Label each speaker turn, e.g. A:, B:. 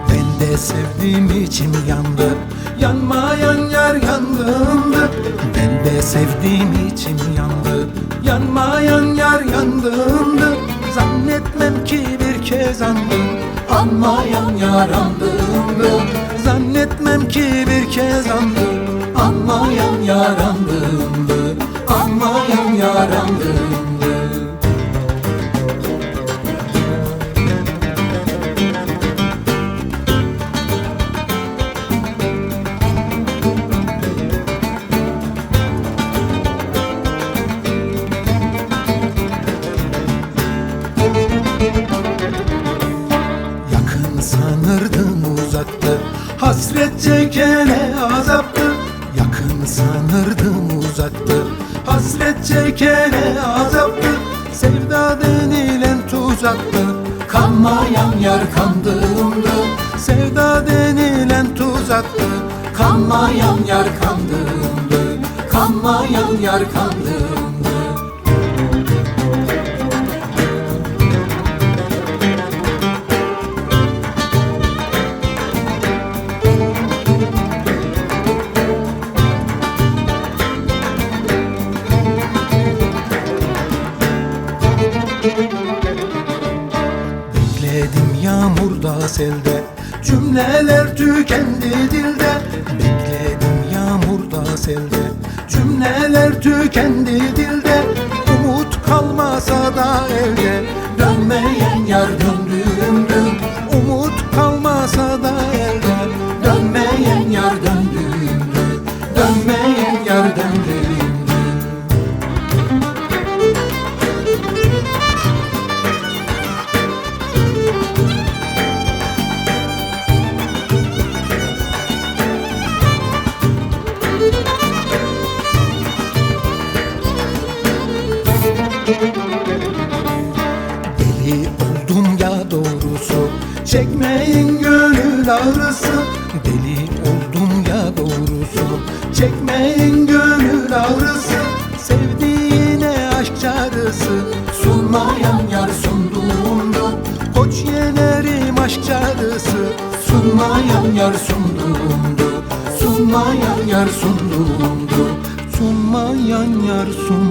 A: Ben de sevdiğim içim yandı, yanmayan yar yandığında. Ben de sevdiğim içim yandı, yanmayan yar yandığında. Zannetmem ki bir kez andım, anmayan yar andığında. Zannetmem ki bir kez andım, anmayan yar andığında, anmayan yar andığında. Yakın sanırdım uzaktı, hasret çekene azaptı. Yakın sanırdım uzaktı, hasret çekene azaptı. Sevda denilen tuzaktı, kanmayan yar kandığımdı. Sevda denilen tuzaktı, kanmayan yar kandığımdı, kanmayan yar kandığımdı. Bekledim yağmurda selde, cümleler tükendi dilde. Bekledim yağmurda selde, cümleler tükendi dilde. Umut kalmasa da elde, dönmeyen yar döndüğümdü. Umut kalmasa da elde, dönmeyen yar döndüğümdü, dönmeyen yar döndüğümdü. Deli oldum ya doğrusu, çekmeyin gönül ağrısı. Deli oldum ya doğrusu, çekmeyin gönül ağrısı. Sevdiğine aşk çağrısı, sunmayan yar sunduğumdu. Koç yenerim aşk çağrısı, sunmayan yar sunduğumdu. Sunmayan yar sunduğumdu, sunmayan yar sunduğumdu.